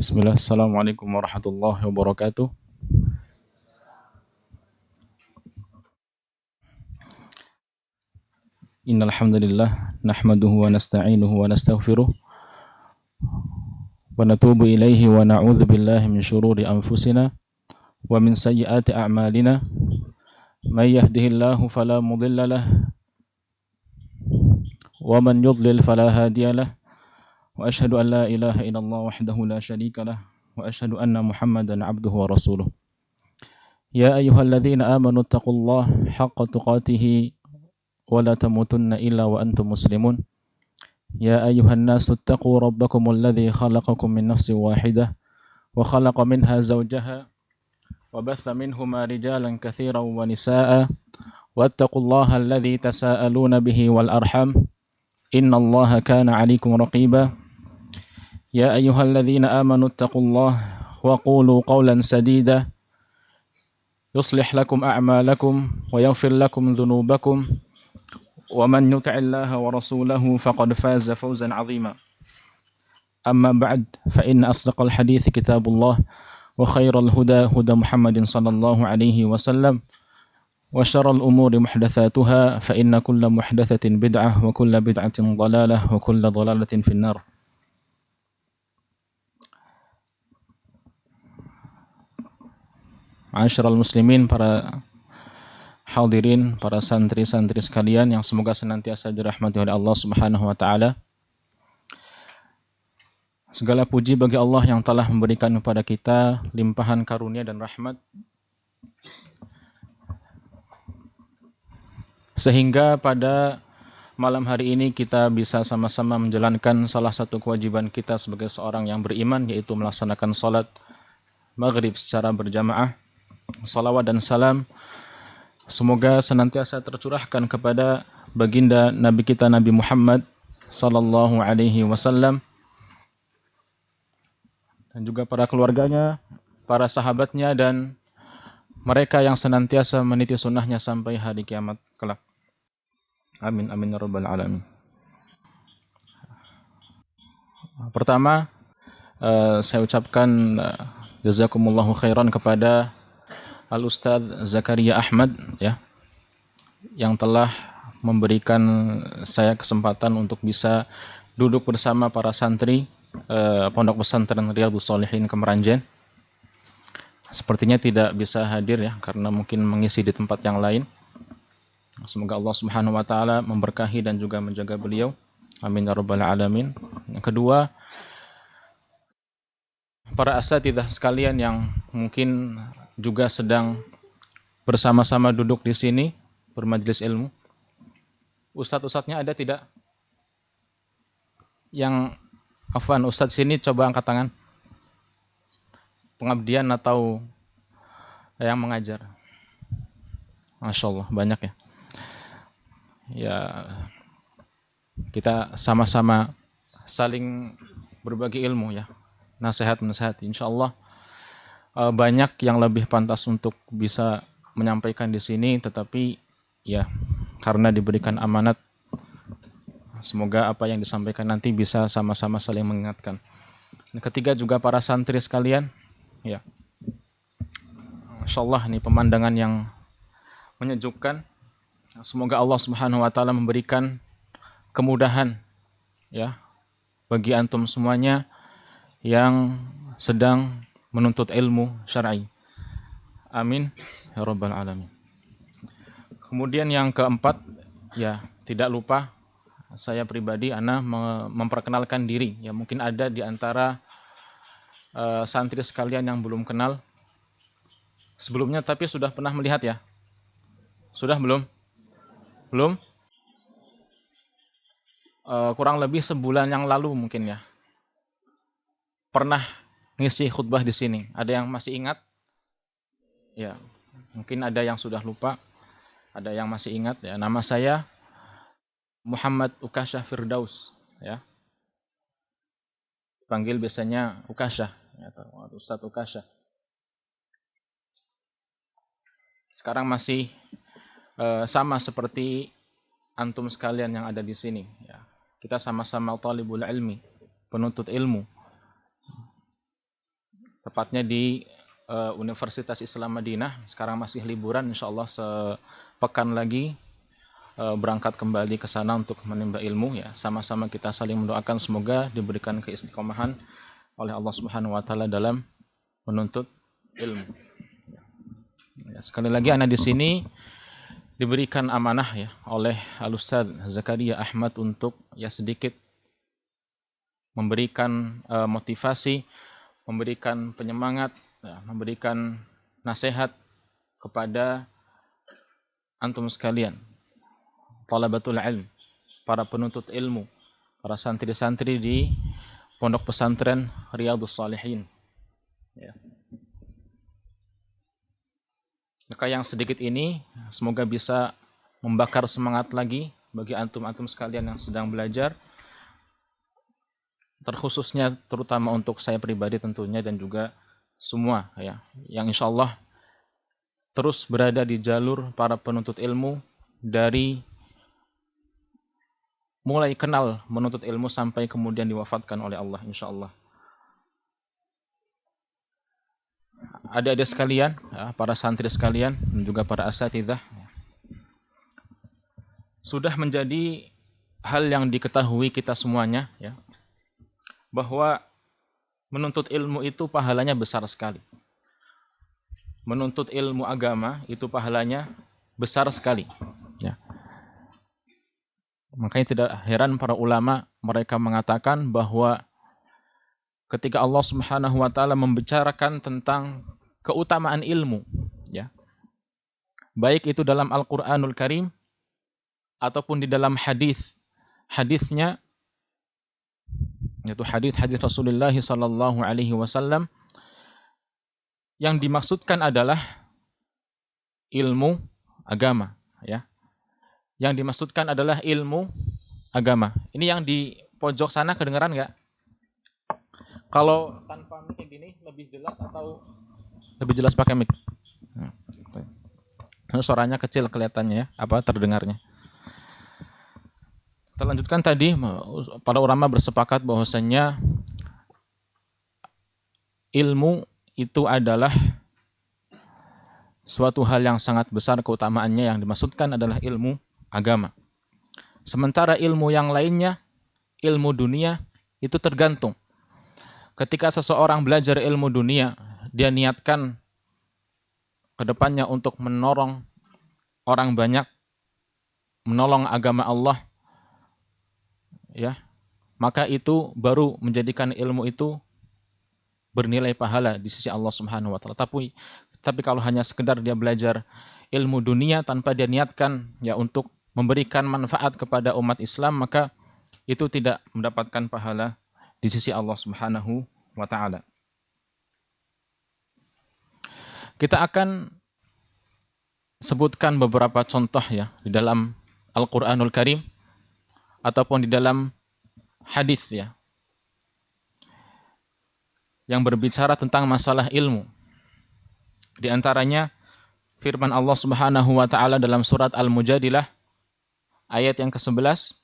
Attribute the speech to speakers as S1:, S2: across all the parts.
S1: Bismillah, Assalamualaikum warahmatullahi wabarakatuh. Innal hamdalillah nahmaduhu wa nasta'inuhu wa nastaghfiruh wa natubu ilaihi wa na'udzu billahi min syururi anfusina wa min sayyiati a'malina. May yahdihillahu fala mudilla lahu wa man yudlil fala hadiya lahu. Wa asyhadu an la ilaha illallah wahdahu la syarika lahu wa asyhadu anna Muhammadan 'abduhu wa rasuluh. Ya ayyuhalladzina amanu taqullaha haqqa tuqatih wa la tamutunna illa wa antum muslimun. Ya ayyuhan nasu ittaqu rabbakumul ladzi khalaqakum min nafsin wahidah wa khalaqa minha zawjaha wa batha minhuma rijalan katsiran wa nisaa'a wattaqullaha alladzi tasaaluna bihi wal arham innallaha kana 'alaikum raqiba. Ya ayyuhalladzina amanu ittaqullaha wa qulu qawlan sadida yuslih lakum a'malakum wa yaghfir lakum dhunubakum wa man yuti'illaha wa rasulahu faqad faza fawzan 'azima. Amma ba'd, fa inna asdaqal hadithi kitabullah wa khairal huda huda Muhammadin sallallahu alaihi wasallam wa syarral umuri muhdatsatuha fa inna kulla muhdatsatin bid'ah wa kulla bid'atin dhalalah wa kulla dhalalatin finnar. Ma'asyiral muslimin, para hadirin, para santri-santri sekalian yang semoga senantiasa dirahmati oleh Allah Subhanahu wa taala. Segala puji bagi Allah yang telah memberikan kepada kita limpahan karunia dan rahmat sehingga pada malam hari ini kita bisa sama-sama menjalankan salah satu kewajiban kita sebagai seorang yang beriman, yaitu melaksanakan salat maghrib secara berjamaah. Salawat dan salam semoga senantiasa tercurahkan kepada baginda Nabi kita Nabi Muhammad sallallahu alaihi wasallam dan juga para keluarganya, para sahabatnya, dan mereka yang senantiasa meniti sunnahnya sampai hari kiamat kelak. Amin amin ya rabbal alamin. Pertama, saya ucapkan jazakumullahu khairan kepada Al-Ustadz Zakaria Ahmad, ya, yang telah memberikan saya kesempatan untuk bisa duduk bersama para santri Pondok Pesantren Riyadhus Shalihin Kemeranjen. Sepertinya tidak bisa hadir, ya, karena mungkin mengisi di tempat yang lain. Semoga Allah Subhanahu wa taala memberkahi dan juga menjaga beliau. Amin ya rabbal alamin. Yang kedua, para asatidzah sekalian yang mungkin juga sedang bersama-sama duduk di sini bermajelis ilmu. Ustadz-ustadznya ada tidak? Yang afwan, ustadz sini coba angkat tangan. Pengabdian atau yang mengajar? Masya Allah, banyak ya. Ya, kita sama-sama saling berbagi ilmu, ya. Nasihat-nasihat, insya Allah banyak yang lebih pantas untuk bisa menyampaikan di sini, tetapi ya karena diberikan amanat, semoga apa yang disampaikan nanti bisa sama-sama saling mengingatkan. Yang ketiga juga para santri sekalian, ya, Masya Allah, ini pemandangan yang menyejukkan. Semoga Allah Subhanahu wa taala memberikan kemudahan, ya, bagi antum semuanya yang sedang menuntut ilmu syar'i. Amin ya rabbal alamin. Kemudian yang keempat, ya, tidak lupa saya pribadi memperkenalkan diri. Ya, mungkin ada di antara santri sekalian yang belum kenal sebelumnya, tapi sudah pernah melihat, ya? Sudah belum? Belum? Kurang lebih sebulan yang lalu mungkin, ya, pernah ngisi khutbah di sini. Ada yang masih ingat? Ya, mungkin ada yang sudah lupa, ada yang masih ingat, ya. Nama saya Muhammad Ukasyah Firdaus, ya. Panggil biasanya Ukasyah, ya, atau Ustadz Ukasyah. Sekarang masih sama seperti antum sekalian yang ada di sini, ya. Kita sama-sama talibul ilmi, penuntut ilmu. tepatnya di Universitas Islam Madinah. Sekarang masih liburan, insya Allah sepekan lagi berangkat kembali ke sana untuk menimba ilmu ya. Sama-sama kita saling mendoakan semoga diberikan keistiqomahan oleh Allah Subhanahu wa taala dalam menuntut ilmu. Ya, sekali lagi anak di sini diberikan amanah ya oleh Al-Ustaz Zakaria Ahmad untuk ya sedikit memberikan motivasi, memberikan penyemangat, ya, memberikan nasihat kepada antum sekalian, talabatul ilm, para penuntut ilmu, para santri-santri di Pondok Pesantren Riyadhus Shalihin. Ya. Maka yang sedikit ini semoga bisa membakar semangat lagi bagi antum-antum sekalian yang sedang belajar, terkhususnya terutama untuk saya pribadi tentunya dan juga semua ya, yang insya Allah terus berada di jalur para penuntut ilmu dari mulai kenal menuntut ilmu sampai kemudian diwafatkan oleh Allah insya Allah. Adik-adik sekalian, ya, para santri sekalian, dan juga para asatidzah, sudah menjadi hal yang diketahui kita semuanya, ya, bahwa menuntut ilmu itu pahalanya besar sekali. Menuntut ilmu agama itu pahalanya besar sekali. Ya. Makanya tidak heran para ulama mereka mengatakan bahwa ketika Allah Subhanahu wa taala membicarakan tentang keutamaan ilmu, ya, baik itu dalam Al-Qur'anul Karim ataupun di dalam hadisnya, yaitu hadis Rasulullah sallallahu alaihi wasallam, yang dimaksudkan adalah ilmu agama, ya. Yang dimaksudkan adalah ilmu agama. Ini yang di pojok sana kedengaran nggak? Kalau tanpa mic gini lebih jelas atau lebih jelas pakai mic? Suaranya kecil kelihatannya ya, terdengarnya. Kita lanjutkan tadi, para ulama bersepakat bahwasanya ilmu itu adalah suatu hal yang sangat besar keutamaannya, yang dimaksudkan adalah ilmu agama. Sementara ilmu yang lainnya, ilmu dunia, itu tergantung. Ketika seseorang belajar ilmu dunia, dia niatkan ke depannya untuk menolong orang banyak, menolong agama Allah, ya, maka itu baru menjadikan ilmu itu bernilai pahala di sisi Allah Subhanahu wa taala. Tapi kalau hanya sekedar dia belajar ilmu dunia tanpa dia niatkan ya untuk memberikan manfaat kepada umat Islam, maka itu tidak mendapatkan pahala di sisi Allah Subhanahu wa taala. Kita akan sebutkan beberapa contoh ya di dalam Al-Qur'anul Karim ataupun di dalam hadis ya, yang berbicara tentang masalah ilmu. Di antaranya firman Allah Subhanahu wa taala dalam surat Al-Mujadilah ayat yang ke-11.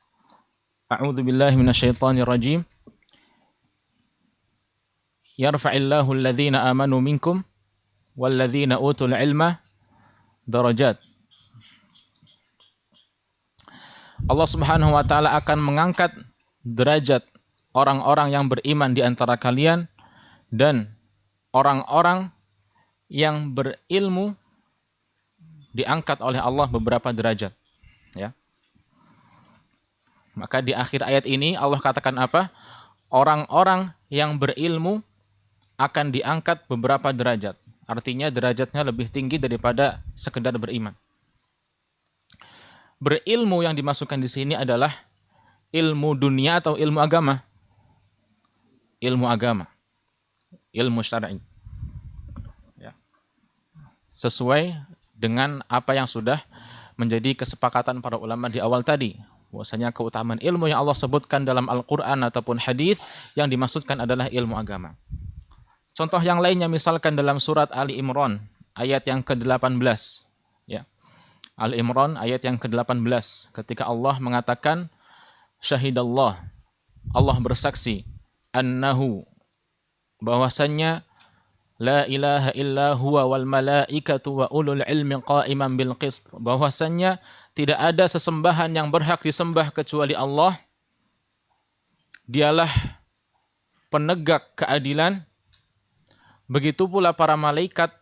S1: A'udzu billahi minasyaitonir rajim. Yarfa'illahu alladhina amanu minkum walladzina utul ilma darajat. Allah Subhanahu wa taala akan mengangkat derajat orang-orang yang beriman di antara kalian dan orang-orang yang berilmu diangkat oleh Allah beberapa derajat, ya. Maka di akhir ayat ini Allah katakan apa? Orang-orang yang berilmu akan diangkat beberapa derajat. Artinya derajatnya lebih tinggi daripada sekedar beriman. Berilmu yang dimasukkan di sini adalah ilmu dunia atau ilmu agama? Ilmu agama. Ilmu syar'i. Ya. Sesuai dengan apa yang sudah menjadi kesepakatan para ulama di awal tadi, bahwasanya keutamaan ilmu yang Allah sebutkan dalam Al-Qur'an ataupun hadis yang dimaksudkan adalah ilmu agama. Contoh yang lainnya misalkan dalam surat Ali Imran ayat yang ke-18, ya. Ali Imran ayat yang ke-18 ketika Allah mengatakan syahidallah, Allah bersaksi, annahu, bahwasannya la ilaha illa huwa wal malaikatu wa ulul ilmi qa'iman bil qist, bahwasannya tidak ada sesembahan yang berhak disembah kecuali Allah. Dialah penegak keadilan. Begitu pula para malaikat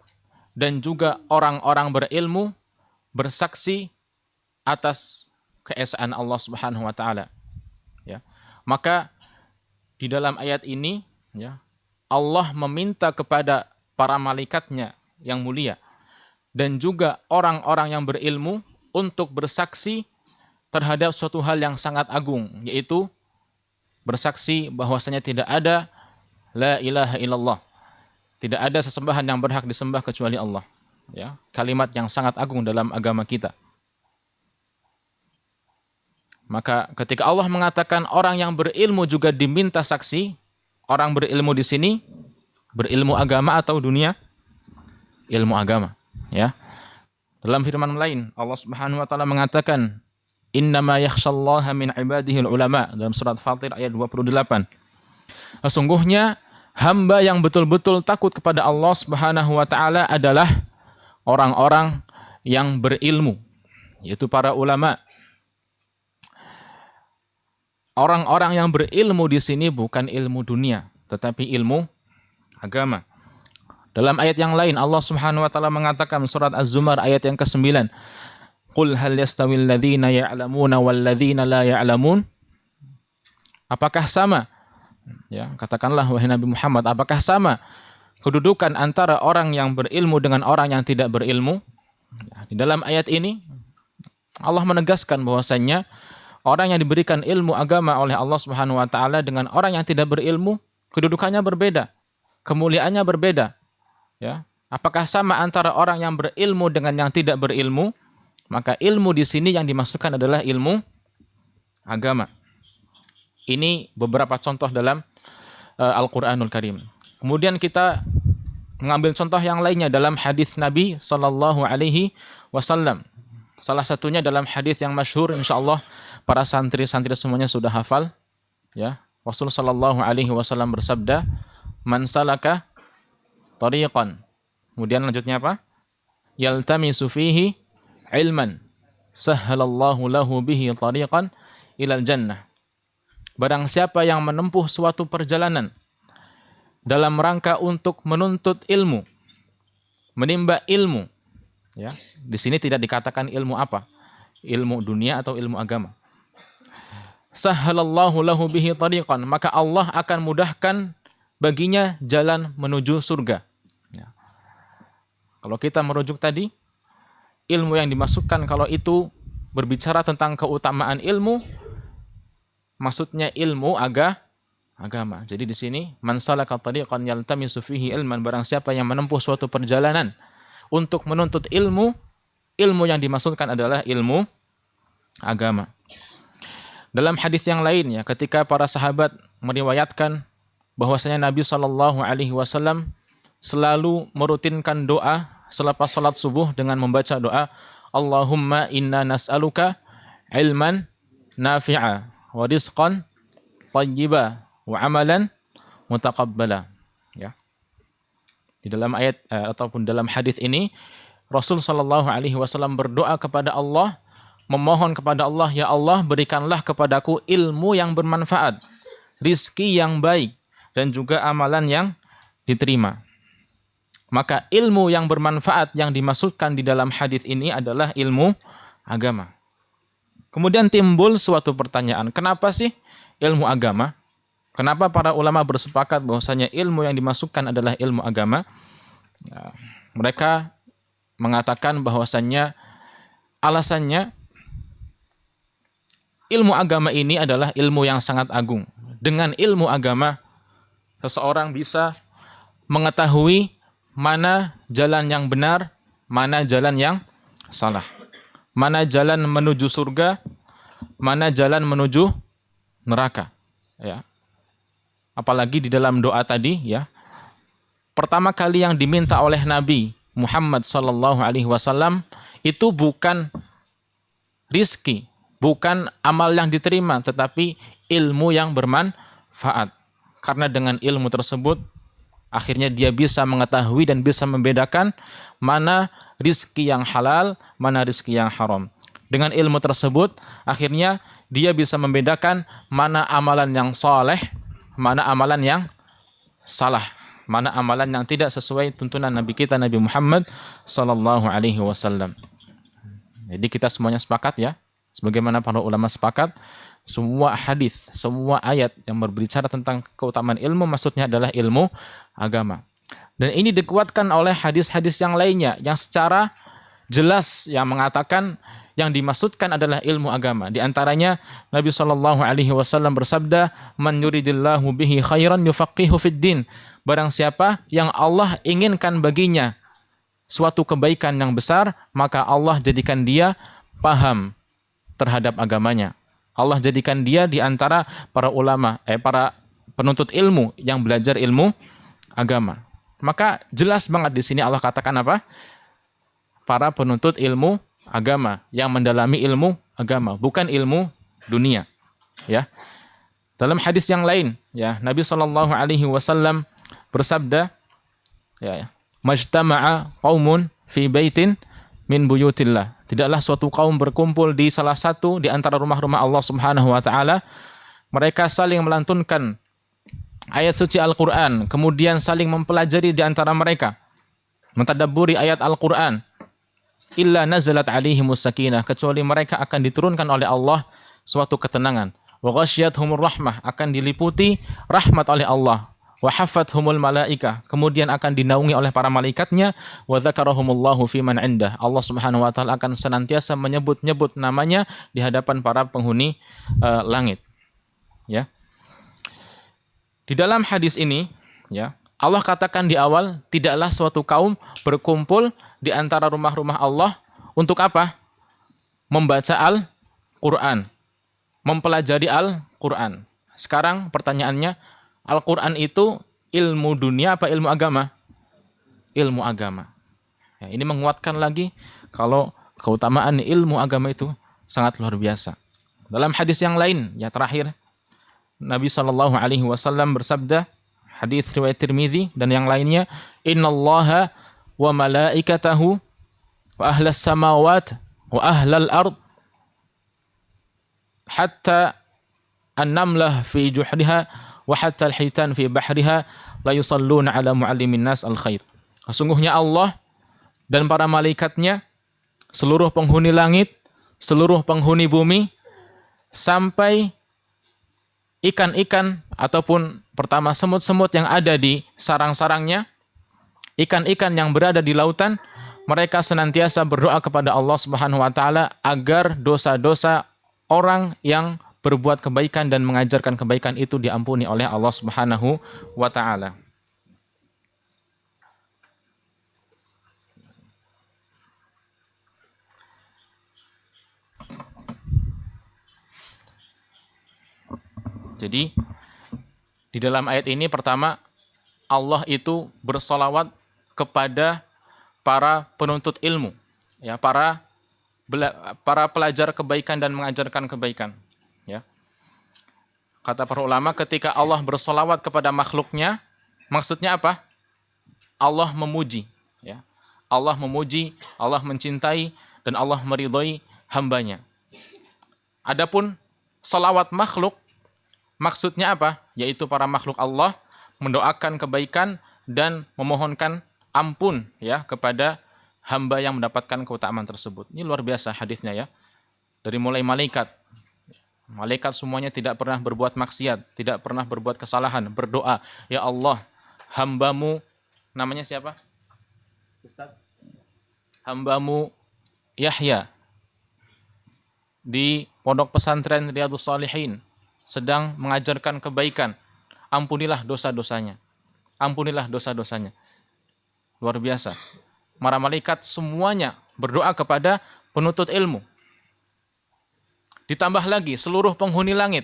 S1: dan juga orang-orang berilmu bersaksi atas keesaan Allah Subhanahu wa taala. Ya. Maka di dalam ayat ini, ya, Allah meminta kepada para malaikatnya yang mulia dan juga orang-orang yang berilmu untuk bersaksi terhadap suatu hal yang sangat agung, yaitu bersaksi bahwasanya tidak ada la ilaha illallah, tidak ada sesembahan yang berhak disembah kecuali Allah. Ya, kalimat yang sangat agung dalam agama kita. Maka ketika Allah mengatakan orang yang berilmu juga diminta saksi, orang berilmu di sini berilmu agama atau dunia? Ilmu agama, ya. Dalam firman lain Allah Subhanahu wa taala mengatakan innama yakhshallaha min ibadihi ulama, dalam surat Fatir ayat 28. Sesungguhnya hamba yang betul-betul takut kepada Allah Subhanahu wa taala adalah orang-orang yang berilmu, yaitu para ulama. Orang-orang yang berilmu di sini bukan ilmu dunia, tetapi ilmu agama. Dalam ayat yang lain Allah Subhanahu wa taala mengatakan surat Az-Zumar ayat yang ke-9, "Qul hal yastawil ladzina ya'lamuna wal ladzina la ya'lamun?" Apakah sama? Ya, katakanlah wahai Nabi Muhammad, apakah sama kedudukan antara orang yang berilmu dengan orang yang tidak berilmu? Ya, di dalam ayat ini Allah menegaskan bahwasannya orang yang diberikan ilmu agama oleh Allah Subhanahu wa taala dengan orang yang tidak berilmu, kedudukannya berbeda, kemuliaannya berbeda. Ya, apakah sama antara orang yang berilmu dengan yang tidak berilmu? Maka ilmu di sini yang dimaksudkan adalah ilmu agama. Ini beberapa contoh dalam Al-Qur'anul Karim. Kemudian kita mengambil contoh yang lainnya dalam hadis Nabi sallallahu alaihi wasallam. Salah satunya dalam hadis yang masyhur, insyaallah para santri-santri semuanya sudah hafal, ya. Rasul sallallahu alaihi wasallam bersabda, "Man salaka tariqan." Kemudian lanjutnya apa? "Yaltamisu fihi ilman, sahhalallahu lahu bihi tariqan ilal jannah." Barang siapa yang menempuh suatu perjalanan dalam rangka untuk menuntut ilmu, menimba ilmu, ya. Di sini tidak dikatakan ilmu apa? Ilmu dunia atau ilmu agama. Sahhalallahu lahu bihi tariqan, maka Allah akan mudahkan baginya jalan menuju surga. Ya. Kalau kita merujuk tadi, ilmu yang dimasukkan kalau itu berbicara tentang keutamaan ilmu, maksudnya ilmu agama. Jadi di sini man salaka tariqan yaltamisu fihi ilman, barang siapa yang menempuh suatu perjalanan untuk menuntut ilmu, ilmu yang dimaksudkan adalah ilmu agama. Dalam hadis yang lain, ya, ketika para sahabat meriwayatkan bahwasanya Nabi Shallallahu alaihi wasallam selalu merutinkan doa selepas salat subuh dengan membaca doa Allahumma inna nas'aluka ilman nafi'a wa rizqan thayyiba wa amalan mutaqabbala. Ya. Di dalam ayat ataupun dalam hadis ini Rasul Shallallahu alaihi wasallam berdoa kepada Allah, memohon kepada Allah, ya Allah berikanlah kepadaku ilmu yang bermanfaat, rizki yang baik, dan juga amalan yang diterima. Maka ilmu yang bermanfaat yang dimaksudkan di dalam hadis ini adalah ilmu agama. Kemudian timbul suatu pertanyaan, kenapa sih ilmu agama? Kenapa para ulama bersepakat bahwasanya ilmu yang dimasukkan adalah ilmu agama? Nah, mereka mengatakan bahwasannya alasannya ilmu agama ini adalah ilmu yang sangat agung. Dengan ilmu agama, seseorang bisa mengetahui mana jalan yang benar, mana jalan yang salah. Mana jalan menuju surga, mana jalan menuju neraka. Ya. Apalagi di dalam doa tadi, ya. Pertama kali yang diminta oleh Nabi Muhammad SAW itu bukan rizki, bukan amal yang diterima, tetapi ilmu yang bermanfaat. Karena dengan ilmu tersebut Akhirnya dia bisa mengetahui dan bisa membedakan mana rizki yang halal, mana rizki yang haram. Dengan ilmu tersebut, akhirnya dia bisa membedakan mana amalan yang soleh, mana amalan yang salah, mana amalan yang tidak sesuai tuntunan Nabi kita Nabi Muhammad sallallahu alaihi wasallam. Jadi kita semuanya sepakat ya, sebagaimana para ulama sepakat, semua hadis, semua ayat yang berbicara tentang keutamaan ilmu maksudnya adalah ilmu agama. Dan ini dikuatkan oleh hadis-hadis yang lainnya yang secara jelas yang mengatakan yang dimaksudkan adalah ilmu agama. Di antaranya Nabi sallallahu alaihi wasallam bersabda, "Man yuridillahu bihi khairan yufaqihu fid din." Barang siapa yang Allah inginkan baginya suatu kebaikan yang besar, maka Allah jadikan dia paham terhadap agamanya. Allah jadikan dia di antara para ulama, para penuntut ilmu yang belajar ilmu agama. Maka jelas banget di sini Allah katakan apa? Para penuntut ilmu agama yang mendalami ilmu agama, bukan ilmu dunia. Ya. Dalam hadis yang lain, ya, Nabi sallallahu alaihi wasallam bersabda, ya, "Majtama'a qaumun fi baitin min buyutillah." Tidaklah suatu kaum berkumpul di salah satu di antara rumah-rumah Allah Subhanahu wa taala, mereka saling melantunkan ayat suci Al-Qur'an, kemudian saling mempelajari di antara mereka, mentadabburi ayat Al-Qur'an. Illa nazalat alaihimus sakinah, kecuali mereka akan diturunkan oleh Allah suatu ketenangan. Wa ghasyiyatuhumur rahmah, akan diliputi rahmat oleh Allah. Wa haffathumul malaika, kemudian akan dinaungi oleh para malaikatnya. Wa dzakarahumullahu fi man indah, Allah Subhanahu wa taala akan senantiasa menyebut-nyebut namanya di hadapan para penghuni langit. Ya. Di dalam hadis ini, ya, Allah katakan di awal, tidaklah suatu kaum berkumpul di antara rumah-rumah Allah untuk apa? Membaca Al-Quran, mempelajari Al-Quran. Sekarang pertanyaannya, Al-Quran itu ilmu dunia apa ilmu agama? Ilmu agama. Ya, ini menguatkan lagi kalau keutamaan ilmu agama itu sangat luar biasa. Dalam hadis yang lain, ya terakhir, Nabi SAW bersabda, hadis riwayat Tirmidzi dan yang lainnya, "Innallaha wa malaikatahu wa ahlas samawat wa ahlal ard hatta an-namlah fi juhriha wa hatta al-hitan fi bahriha la yusalluna ala muallimin nas al-khair." Sesungguhnya Allah dan para malaikatnya, seluruh penghuni langit, seluruh penghuni bumi, sampai ikan-ikan ataupun pertama semut-semut yang ada di sarang-sarangnya, ikan-ikan yang berada di lautan, mereka senantiasa berdoa kepada Allah Subhanahu wa taala agar dosa-dosa orang yang berbuat kebaikan dan mengajarkan kebaikan itu diampuni oleh Allah Subhanahu wa taala. Jadi di dalam ayat ini pertama Allah itu bersolawat kepada para penuntut ilmu, ya, para pelajar kebaikan dan mengajarkan kebaikan. Ya. Kata para ulama, ketika Allah bersolawat kepada makhluknya, maksudnya apa? Allah memuji. Ya. Allah memuji, Allah mencintai, dan Allah meridhoi hambanya. Adapun solawat makhluk, maksudnya apa? Yaitu para makhluk Allah mendoakan kebaikan dan memohonkan ampun, ya, kepada hamba yang mendapatkan keutamaan tersebut. Ini luar biasa hadisnya, ya. Dari mulai malaikat. Malaikat semuanya tidak pernah berbuat maksiat, tidak pernah berbuat kesalahan, berdoa, "Ya Allah, hambamu," namanya siapa? Ustaz? Hambamu Yahya di Pondok Pesantren Riyadhus Shalihin sedang mengajarkan kebaikan, ampunilah dosa-dosanya. Ampunilah dosa-dosanya. Luar biasa. Para malaikat semuanya berdoa kepada penuntut ilmu. Ditambah lagi seluruh penghuni langit,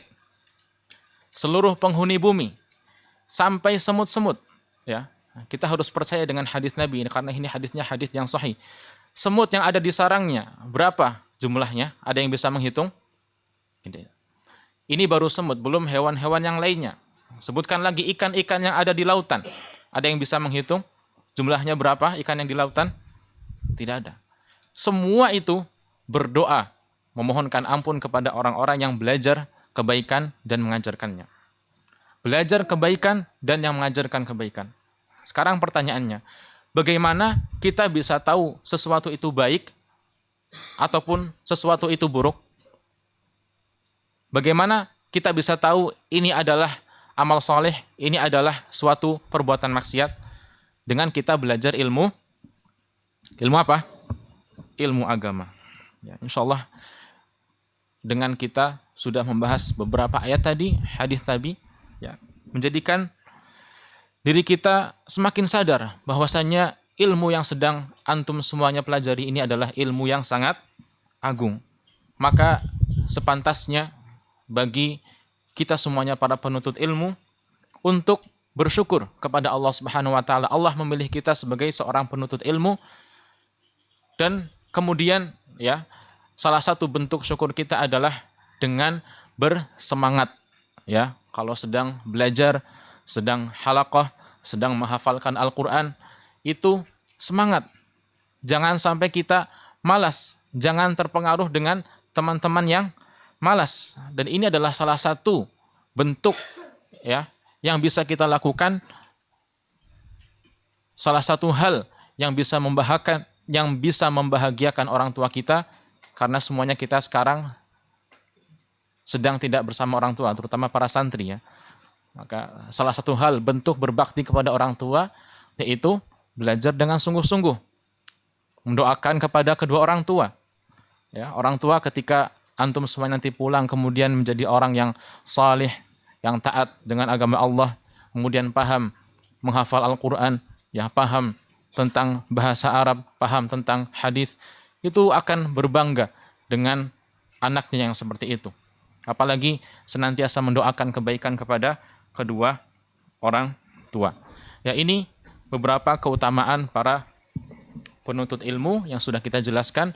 S1: seluruh penghuni bumi, sampai semut-semut. Ya, kita harus percaya dengan hadis Nabi karena ini hadisnya hadis yang sahih. Semut yang ada di sarangnya berapa jumlahnya? Ada yang bisa menghitung? Ini baru semut, belum hewan-hewan yang lainnya. Sebutkan lagi ikan-ikan yang ada di lautan. Ada yang bisa menghitung jumlahnya berapa ikan yang di lautan? Tidak ada. Semua itu berdoa, memohonkan ampun kepada orang-orang yang belajar kebaikan dan mengajarkannya. Belajar kebaikan dan yang mengajarkan kebaikan. Sekarang pertanyaannya, bagaimana kita bisa tahu sesuatu itu baik ataupun sesuatu itu buruk? Bagaimana kita bisa tahu ini adalah amal soleh, ini adalah suatu perbuatan maksiat? Dengan kita belajar ilmu apa? Ilmu agama. Ya, insya Allah dengan kita sudah membahas beberapa ayat tadi, hadis tadi, ya, menjadikan diri kita semakin sadar bahwasanya ilmu yang sedang antum semuanya pelajari ini adalah ilmu yang sangat agung. Maka sepantasnya bagi kita semuanya para penuntut ilmu untuk bersyukur kepada Allah Subhanahu wa taala. Allah memilih kita sebagai seorang penuntut ilmu, dan kemudian ya, salah satu bentuk syukur kita adalah dengan bersemangat ya. Kalau sedang belajar, sedang halaqah, sedang menghafalkan Al-Qur'an, itu semangat. Jangan sampai kita malas, jangan terpengaruh dengan teman-teman yang malas. Dan ini adalah salah satu bentuk ya yang bisa kita lakukan, salah satu hal yang bisa membahagiakan orang tua kita, karena semuanya kita sekarang sedang tidak bersama orang tua, terutama para santri ya. Maka salah satu hal bentuk berbakti kepada orang tua yaitu belajar dengan sungguh-sungguh, mendoakan kepada kedua orang tua. Ya, orang tua ketika antum semua nanti pulang kemudian menjadi orang yang salih, yang taat dengan agama Allah, kemudian paham menghafal Al-Qur'an, ya, paham tentang bahasa Arab, paham tentang hadis, itu akan berbangga dengan anaknya yang seperti itu. Apalagi senantiasa mendoakan kebaikan kepada kedua orang tua. Ya, ini beberapa keutamaan para penuntut ilmu yang sudah kita jelaskan.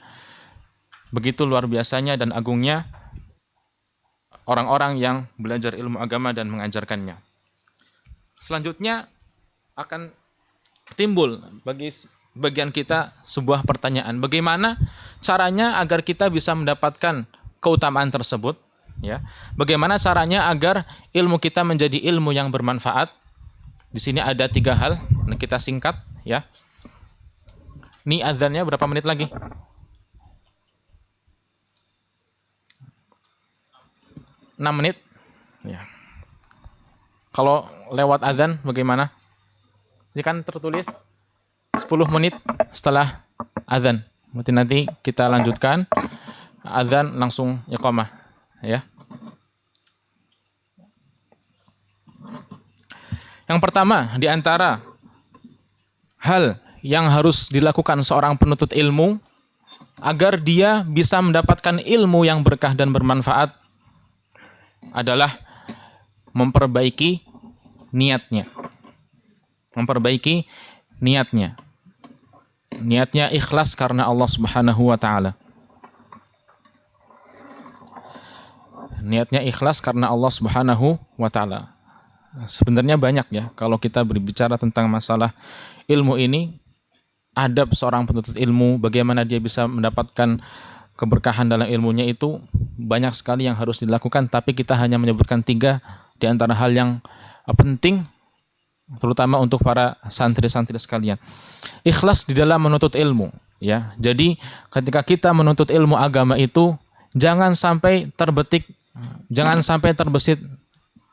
S1: Begitu luar biasanya dan agungnya orang-orang yang belajar ilmu agama dan mengajarkannya. Selanjutnya akan timbul bagi bagian kita sebuah pertanyaan. Bagaimana caranya agar kita bisa mendapatkan keutamaan tersebut? Ya. Bagaimana caranya agar ilmu kita menjadi ilmu yang bermanfaat? Di sini ada 3 hal. Nah, kita singkat ya. Ini azannya berapa menit lagi? 6 menit. Ya. Kalau lewat azan bagaimana? Ini kan tertulis 10 menit setelah azan. Nanti kita lanjutkan azan langsung iqamah ya. Yang pertama di antara hal yang harus dilakukan seorang penuntut ilmu agar dia bisa mendapatkan ilmu yang berkah dan bermanfaat adalah memperbaiki niatnya. Memperbaiki niatnya. Niatnya ikhlas karena Allah Subhanahu wa taala. Niatnya ikhlas karena Allah Subhanahu wa taala. Sebenarnya banyak ya kalau kita berbicara tentang masalah ilmu ini, adab seorang penuntut ilmu, bagaimana dia bisa mendapatkan keberkahan dalam ilmunya, itu banyak sekali yang harus dilakukan, tapi kita hanya menyebutkan 3 di antara hal yang penting terutama untuk para santri-santri sekalian. Ikhlas di dalam menuntut ilmu ya. Jadi ketika kita menuntut ilmu agama itu jangan sampai terbesit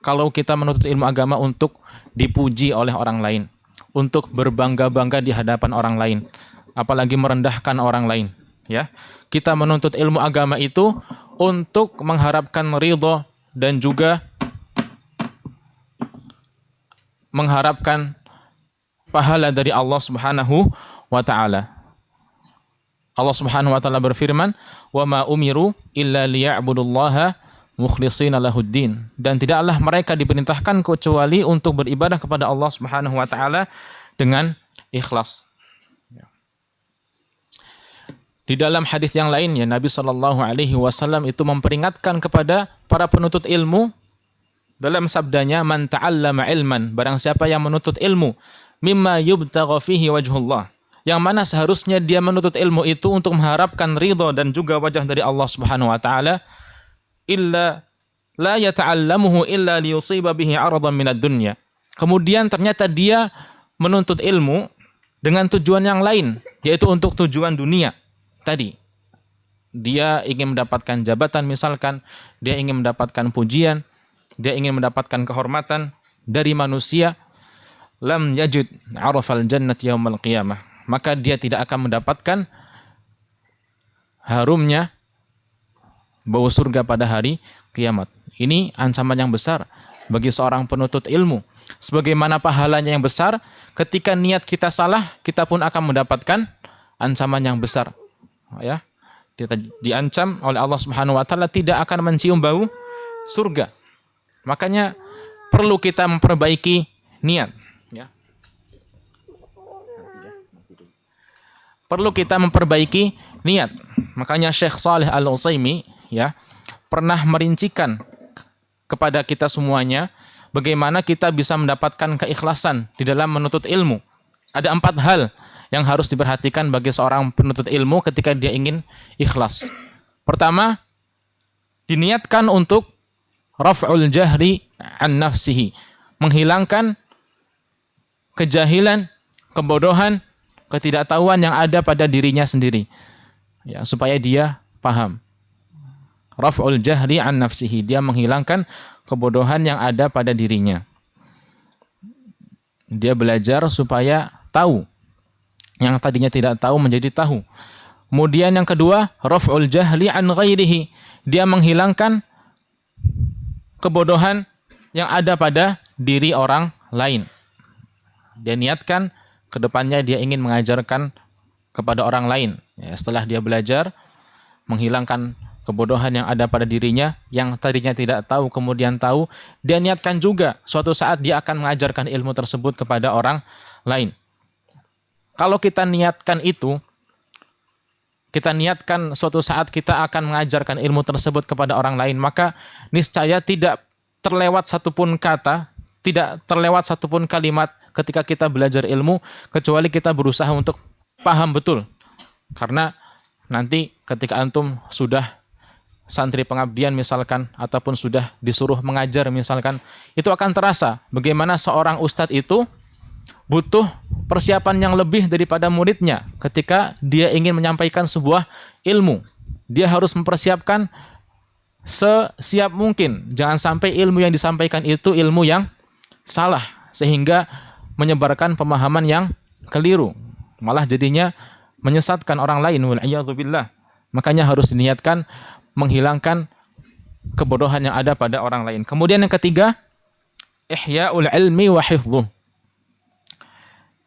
S1: kalau kita menuntut ilmu agama untuk dipuji oleh orang lain, untuk berbangga-bangga di hadapan orang lain, apalagi merendahkan orang lain ya. Kita menuntut ilmu agama itu untuk mengharapkan ridho dan juga mengharapkan pahala dari Allah Subhanahu wa taala. Allah Subhanahu wa taala berfirman, "Wa ma umiru illa liya'budullaha mukhlishina lahuddin." Dan tidaklah mereka diperintahkan kecuali untuk beribadah kepada Allah Subhanahu wa taala dengan ikhlas. Di dalam hadis yang lainnya Nabi sallallahu alaihi wasallam itu memperingatkan kepada para penuntut ilmu dalam sabdanya, "Man ta'allama ilman," barang siapa yang menuntut ilmu mimma yubtagha fihi wajhullah. Yang mana seharusnya dia menuntut ilmu itu untuk mengharapkan ridha dan juga wajah dari Allah Subhanahu wa taala, illa la yata'allamuhu illa liyusiba bihi 'aradan minad dunya. Kemudian ternyata dia menuntut ilmu dengan tujuan yang lain, yaitu untuk tujuan dunia. Tadi dia ingin mendapatkan jabatan misalkan, dia ingin mendapatkan pujian, dia ingin mendapatkan kehormatan dari manusia, lam yajid 'arafal jannati yaumal qiyamah. Maka dia tidak akan mendapatkan harumnya bau surga pada hari kiamat. Ini ancaman yang besar bagi seorang penuntut ilmu. Sebagaimana pahalanya yang besar, ketika niat kita salah, kita pun akan mendapatkan ancaman yang besar. Ya, kita diancam oleh Allah Subhanahu wa taala tidak akan mencium bau surga. Makanya perlu kita memperbaiki niat, ya. Perlu kita memperbaiki niat. Makanya Syekh Shalih Al-Utsaimin, ya, pernah merincikan kepada kita semuanya bagaimana kita bisa mendapatkan keikhlasan di dalam menuntut ilmu. Ada 4 hal yang harus diperhatikan bagi seorang penuntut ilmu ketika dia ingin ikhlas. Pertama, diniatkan untuk raf'ul jahri an nafsihi, menghilangkan kejahilan, kebodohan, ketidaktahuan yang ada pada dirinya sendiri, ya, supaya dia paham. Raf'ul jahri an nafsihi, dia menghilangkan kebodohan yang ada pada dirinya. Dia belajar supaya tahu, yang tadinya tidak tahu menjadi tahu. Kemudian yang kedua, raf'ul jahli an ghairihi, dia menghilangkan kebodohan yang ada pada diri orang lain. Dia niatkan ke depannya dia ingin mengajarkan kepada orang lain. Ya, setelah dia belajar menghilangkan kebodohan yang ada pada dirinya, yang tadinya tidak tahu kemudian tahu, dia niatkan juga suatu saat dia akan mengajarkan ilmu tersebut kepada orang lain. Kalau kita niatkan itu, kita niatkan suatu saat kita akan mengajarkan ilmu tersebut kepada orang lain, maka niscaya tidak terlewat satupun kata, tidak terlewat satupun kalimat ketika kita belajar ilmu, kecuali kita berusaha untuk paham betul. Karena nanti ketika antum sudah santri pengabdian misalkan, ataupun sudah disuruh mengajar misalkan, itu akan terasa bagaimana seorang ustadz itu butuh persiapan yang lebih daripada muridnya ketika dia ingin menyampaikan sebuah ilmu. Dia harus mempersiapkan sesiap mungkin. Jangan sampai ilmu yang disampaikan itu ilmu yang salah, sehingga menyebarkan pemahaman yang keliru, malah jadinya menyesatkan orang lain. Wal'iyadzubillah. Makanya harus diniatkan menghilangkan kebodohan yang ada pada orang lain. Kemudian yang ketiga, ihya'ul ilmi wa hifdhuh.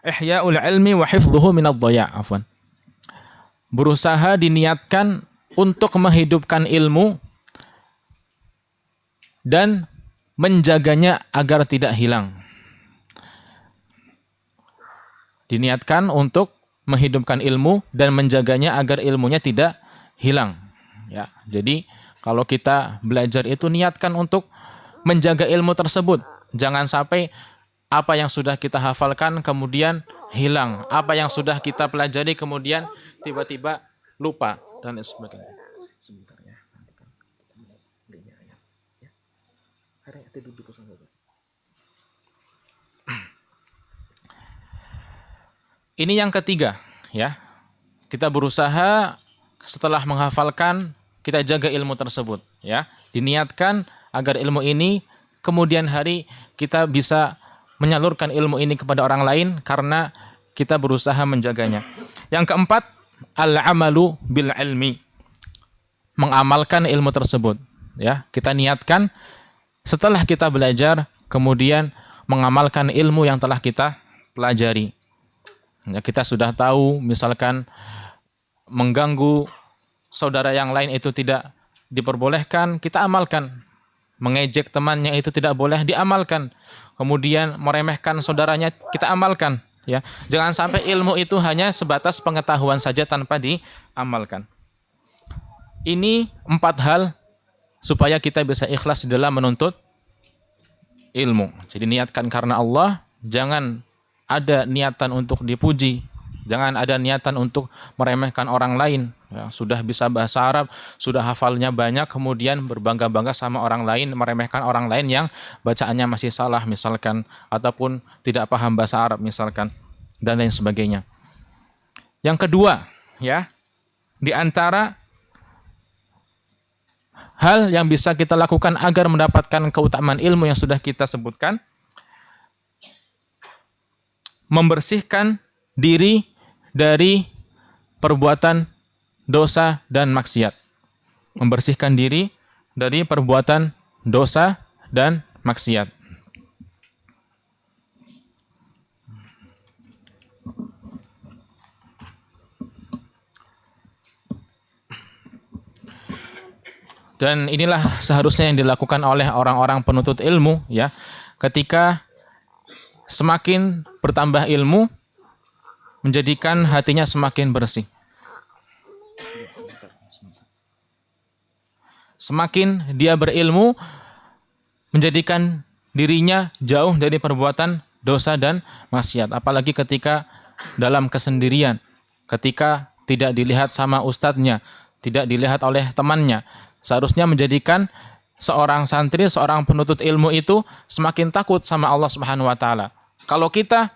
S1: Ihya'ul ilmi wa hifdhuhu minadh dhaya'. Afwan. Berusaha diniatkan untuk menghidupkan ilmu dan menjaganya agar tidak hilang. Diniatkan untuk menghidupkan ilmu dan menjaganya agar ilmunya tidak hilang. Ya, jadi kalau kita belajar itu niatkan untuk menjaga ilmu tersebut. Jangan sampai apa yang sudah kita hafalkan kemudian hilang, apa yang sudah kita pelajari kemudian tiba-tiba lupa dan sebagainya. Sebentar ya. Ini yang ketiga, ya. Kita berusaha setelah menghafalkan kita jaga ilmu tersebut, ya. Diniatkan agar ilmu ini kemudian hari kita bisa menyalurkan ilmu ini kepada orang lain karena kita berusaha menjaganya. Yang keempat, al-amalu bil ilmi. Mengamalkan ilmu tersebut, ya. Kita niatkan setelah kita belajar kemudian mengamalkan ilmu yang telah kita pelajari. Ya, kita sudah tahu misalkan mengganggu saudara yang lain itu tidak diperbolehkan, kita amalkan. Mengejek temannya itu tidak boleh, diamalkan. Kemudian meremehkan saudaranya, kita amalkan. Ya, jangan sampai ilmu itu hanya sebatas pengetahuan saja tanpa diamalkan. Ini 4 hal supaya kita bisa ikhlas dalam menuntut ilmu. Jadi niatkan karena Allah, jangan ada niatan untuk dipuji, jangan ada niatan untuk meremehkan orang lain. Ya, sudah bisa bahasa Arab, sudah hafalnya banyak, kemudian berbangga-bangga sama orang lain, meremehkan orang lain yang bacaannya masih salah misalkan, ataupun tidak paham bahasa Arab misalkan, dan lain sebagainya. Yang kedua, ya, di antara hal yang bisa kita lakukan agar mendapatkan keutamaan ilmu yang sudah kita sebutkan, membersihkan diri dari perbuatan dosa dan maksiat. Membersihkan diri dari perbuatan dosa dan maksiat. Dan inilah seharusnya yang dilakukan oleh orang-orang penuntut ilmu, ya. Ketika semakin bertambah ilmu, menjadikan hatinya semakin bersih. Semakin dia berilmu, menjadikan dirinya jauh dari perbuatan dosa dan maksiat. Apalagi ketika dalam kesendirian, ketika tidak dilihat sama ustadznya, tidak dilihat oleh temannya. Seharusnya menjadikan seorang santri, seorang penuntut ilmu itu semakin takut sama Allah Subhanahu wa taala. Kalau kita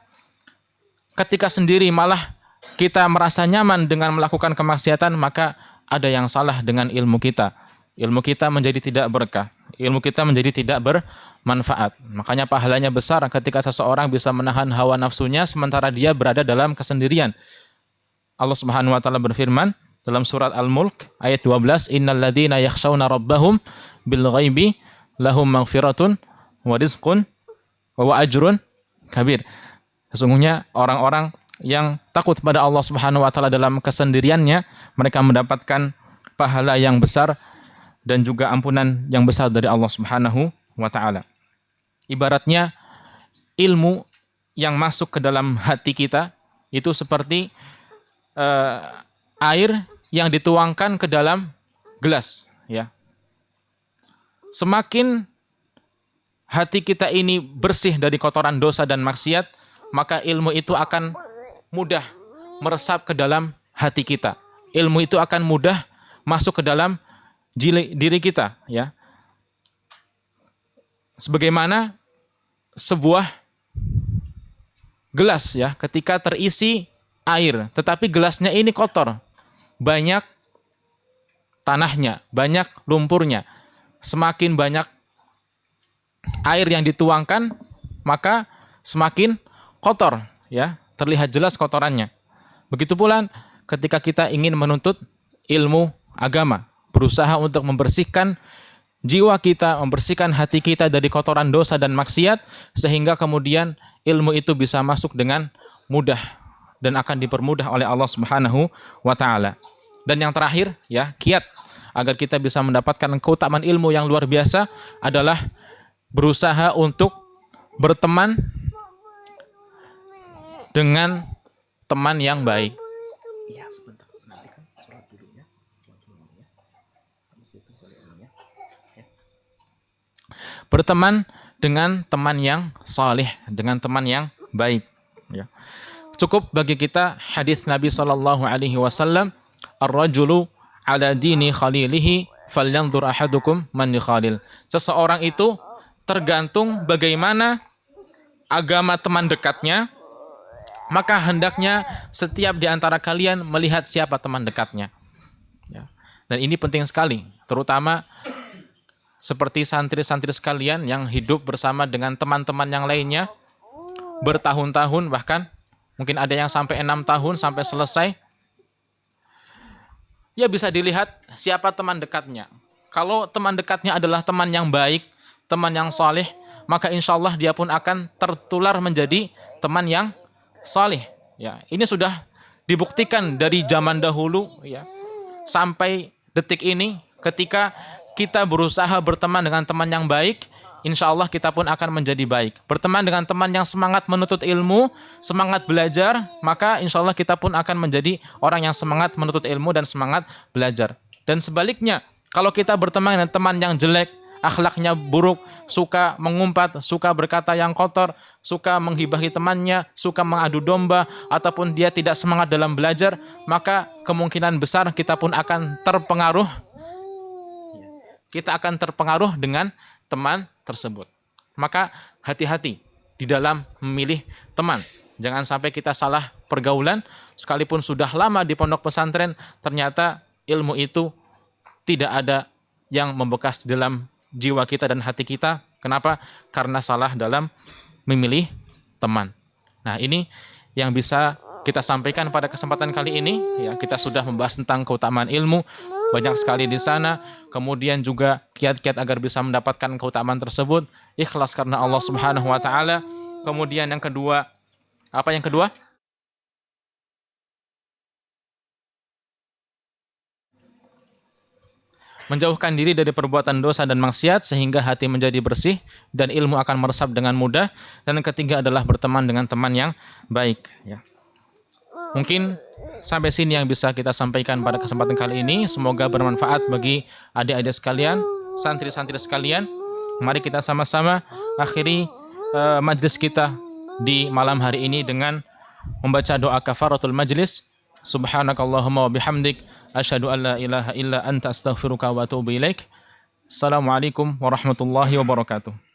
S1: ketika sendiri malah kita merasa nyaman dengan melakukan kemaksiatan, maka ada yang salah dengan ilmu kita. Ilmu kita menjadi tidak berkah, ilmu kita menjadi tidak bermanfaat. Makanya pahalanya besar ketika seseorang bisa menahan hawa nafsunya sementara dia berada dalam kesendirian. Allah Subhanahu wa taala berfirman dalam surat Al-Mulk ayat 12, innal ladzina yakhshawna rabbahum bil ghaibi lahum maghfiratun wa rizqun wa ajrun kabir. Sesungguhnya orang-orang yang takut pada Allah Subhanahu wa taala dalam kesendiriannya, mereka mendapatkan pahala yang besar dan juga ampunan yang besar dari Allah Subhanahu wa taala. Ibaratnya ilmu yang masuk ke dalam hati kita itu seperti air yang dituangkan ke dalam gelas, ya. Semakin hati kita ini bersih dari kotoran dosa dan maksiat, maka ilmu itu akan mudah meresap ke dalam hati kita. Ilmu itu akan mudah masuk ke dalam diri kita, ya. Sebagaimana sebuah gelas, ya, ketika terisi air, tetapi gelasnya ini kotor, banyak tanahnya, banyak lumpurnya. Semakin banyak air yang dituangkan, maka semakin kotor, ya, terlihat jelas kotorannya. Begitu pula ketika kita ingin menuntut ilmu agama, berusaha untuk membersihkan jiwa kita, membersihkan hati kita dari kotoran dosa dan maksiat, sehingga kemudian ilmu itu bisa masuk dengan mudah dan akan dipermudah oleh Allah Subhanahu wa taala. Dan yang terakhir, ya, kiat agar kita bisa mendapatkan keutamaan ilmu yang luar biasa adalah berusaha untuk berteman dengan teman yang baik. Berteman dengan teman yang saleh, dengan teman yang baik, ya. Cukup bagi kita hadis Nabi sallallahu alaihi wasallam, ar-rajulu ala dini khalilihi falyanzur ahadukum man yukhalil. Seseorang itu tergantung bagaimana agama teman dekatnya, maka hendaknya setiap di antara kalian melihat siapa teman dekatnya, ya. Dan ini penting sekali, terutama seperti santri-santri sekalian yang hidup bersama dengan teman-teman yang lainnya bertahun-tahun, bahkan mungkin ada yang sampai 6 tahun sampai selesai. Ya, bisa dilihat siapa teman dekatnya. Kalau teman dekatnya adalah teman yang baik, teman yang saleh, maka insya Allah dia pun akan tertular menjadi teman yang saleh. Ya, ini sudah dibuktikan dari zaman dahulu, ya, sampai detik ini. Ketika kita berusaha berteman dengan teman yang baik, insya Allah kita pun akan menjadi baik. Berteman dengan teman yang semangat menuntut ilmu, semangat belajar, maka insya Allah kita pun akan menjadi orang yang semangat menuntut ilmu dan semangat belajar. Dan sebaliknya, kalau kita berteman dengan teman yang jelek, akhlaknya buruk, suka mengumpat, suka berkata yang kotor, suka menghibahi temannya, suka mengadu domba, ataupun dia tidak semangat dalam belajar, maka kemungkinan besar kita pun akan terpengaruh. Kita akan terpengaruh dengan teman tersebut. Maka hati-hati di dalam memilih teman. Jangan sampai kita salah pergaulan, sekalipun sudah lama di pondok pesantren, ternyata ilmu itu tidak ada yang membekas di dalam jiwa kita dan hati kita. Kenapa? Karena salah dalam memilih teman. Nah, ini yang bisa kita sampaikan pada kesempatan kali ini. Ya, kita sudah membahas tentang keutamaan ilmu, banyak sekali di sana. Kemudian juga kiat-kiat agar bisa mendapatkan keutamaan tersebut, ikhlas karena Allah Subhanahu wa taala. Kemudian yang kedua, apa yang kedua? Menjauhkan diri dari perbuatan dosa dan maksiat sehingga hati menjadi bersih dan ilmu akan meresap dengan mudah. Dan yang ketiga adalah berteman dengan teman yang baik. Ya. Mungkin sampai sini yang bisa kita sampaikan pada kesempatan kali ini. Semoga bermanfaat bagi adik-adik sekalian, santri-santri sekalian. Mari kita sama-sama akhiri majlis kita di malam hari ini dengan membaca doa kafaratul majlis. Subhanakallahumma wa bihamdik asyhadu an la ilaha illa anta astaghfiruka wa atubu ilaik. Assalamualaikum warahmatullahi wabarakatuh.